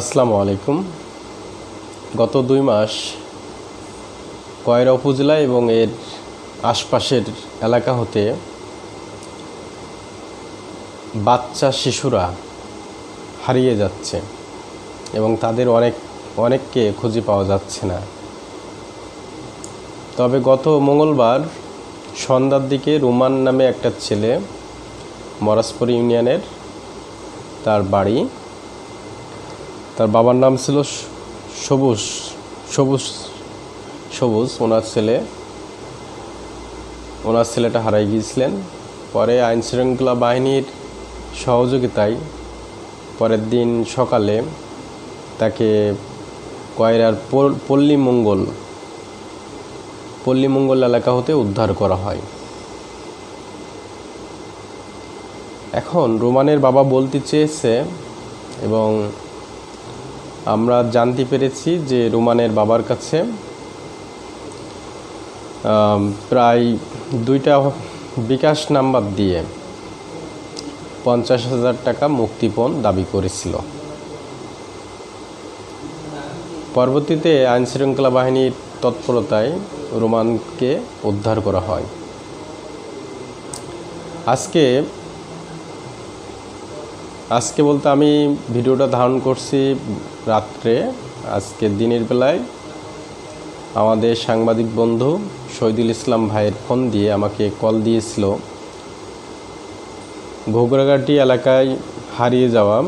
আসসালামু আলাইকুম। গত 2 মাস কয়রা উপজেলা এবং এর আশপাশের এলাকা হতে বাচ্চা শিশুরা হারিয়ে যাচ্ছে এবং তাদের অনেককে খুঁজে পাওয়া যাচ্ছে না। তবে গত মঙ্গলবার সন্ধ্যার দিকে রুমান নামে একটা ছেলে, মরাসপুর ইউনিয়নের তার বাড়ি, তার বাবার নাম ছিল সবুজ। ওনার ছেলেটা হারাই গিয়েছিলেন। পরে আইনশৃঙ্খলা বাহিনীর সহযোগিতায় পরের দিন সকালে তাকে কয়রার পল্লীমঙ্গল এলাকা হতে উদ্ধার করা হয়। এখন রুমানের বাবা বলতে চেয়েছে এবং আমরা জানতে পেরেছি যে রুমানের বাবার কাছে প্রায় 2টা বিকাশ নাম্বার দিয়ে 50,000 টাকা মুক্তিপণ দাবি করেছিল। পরবর্তীতে আইনশৃঙ্খলা বাহিনীর তৎপরতায় রুমানকে উদ্ধার করা হয়। আজকে বলতে আমি ভিডিওটা ধারণ করছি রাত্রে। আজকে দিনের বেলায় আমাদের সাংবাদিক বন্ধু শহীদুল ইসলাম ভাইয়ের ফোন দিয়ে আমাকে কল দিয়েছিল ঘোগরাঘাটি এলাকায় হারিয়ে যাওয়া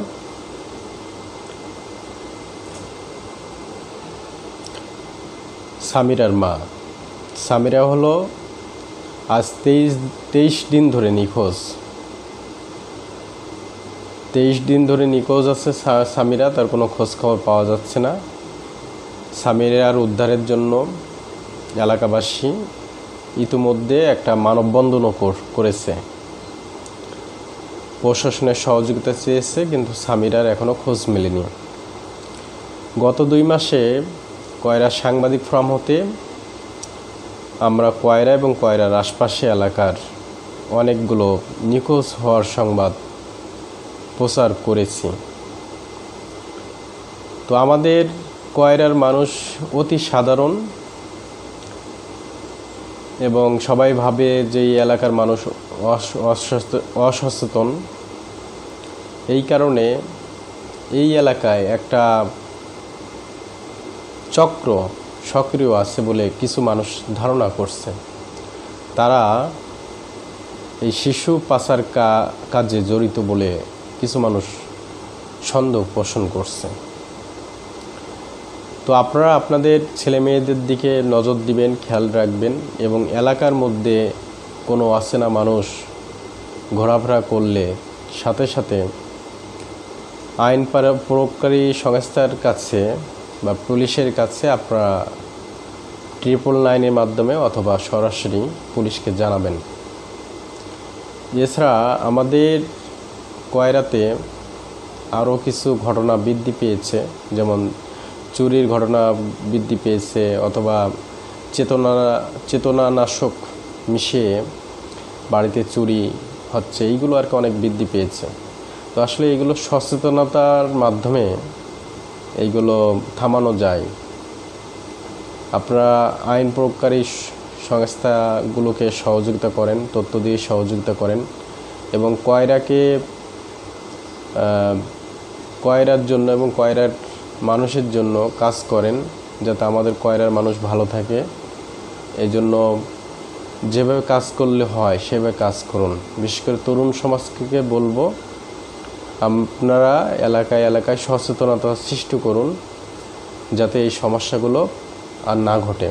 সামিরার মা। সামিরা হলো আজ 23 দিন ধরে নিখোঁজ। 23 দিন ধরে নিখোঁজ আছে সামিরা, তার কোনো খোঁজ খবর পাওয়া যাচ্ছে না। সামিরার উদ্ধারের জন্য এলাকাবাসী ইতিমধ্যে একটা মানববন্ধনও করেছে, প্রশাসনের সহযোগিতা চেয়েছে, কিন্তু সামিরার এখনও খোঁজ মেলেনি। গত 2 মাসে কয়রা সাংবাদিক ফোরাম হতে আমরা কয়রা এবং কয়রার আশপাশে এলাকার অনেকগুলো নিখোঁজ হওয়ার সংবাদ প্রচার করেছি। তো আমাদের কয়রার মানুষ অতি সাধারণ এবং সবাই ভাবে যে এই এলাকার মানুষ অসচেতন। এই কারণে এই এলাকায় একটা চক্র সক্রিয় আছে বলে কিছু মানুষ ধারণা করছে। তারা এই শিশু পাচার কাজে জড়িত বলে কিছু মানুষ সন্দেহ পোষণ করছে। তো আপনারা আপনাদের ছেলে মেয়েদের দিকে নজর দিবেন, খেয়াল রাখবেন এবং এলাকার মধ্যে কোনো অচেনা মানুষ ঘোরাফেরা করলে সাথে সাথে আইন প্রয়োগকারী সংস্থার কাছে বা পুলিশের কাছে আপনারা 999-এর মাধ্যমে অথবা সরাসরি পুলিশকে জানাবেন। এছাড়া আমাদের কয়রাতে আরও কিছু ঘটনা বৃদ্ধি পেয়েছে, যেমন চুরির ঘটনা বৃদ্ধি পেয়েছে অথবা চেতনানাশক মিশিয়ে বাড়িতে চুরি হচ্ছে, এইগুলো আর কি অনেক বৃদ্ধি পেয়েছে। তো আসলে এইগুলো সচেতনতার মাধ্যমে এইগুলো থামানো যায়। আপনারা আইন প্রয়োগকারী সংস্থাগুলোকে সহযোগিতা করেন, তথ্য দিয়ে সহযোগিতা করেন এবং কয়রার জন্য এবং কয়রার মানুষের জন্য কাজ করেন, যাতে আমাদের কয়রার মানুষ ভালো থাকে। এই জন্য যেভাবে কাজ করলে হয় সেভাবে কাজ করুন। বিশেষ করে তরুণ সমাজকে বলবো, আপনারা এলাকায় সচেতনতা সৃষ্টি করুন যাতে এই সমস্যাগুলো আর না ঘটে।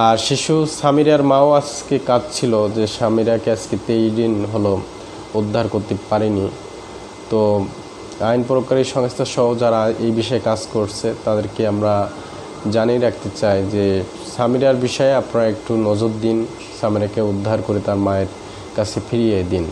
আর শিশু সামিরার মাও আজকে কাজ ছিল যে সামিরাকে আজকে 23 দিন হলো উদ্ধার করতে পারেনি। তো আইন প্রয়োগকারী সংস্থা সহ যারা এই বিষয়ে কাজ করছে তাদেরকে আমরা জানিয়ে রাখতে চাই যে সামিরার বিষয়ে আপনারা একটু নজর দিন, সামিরাকে উদ্ধার করে তার মায়ের কাছে ফিরিয়ে দিন।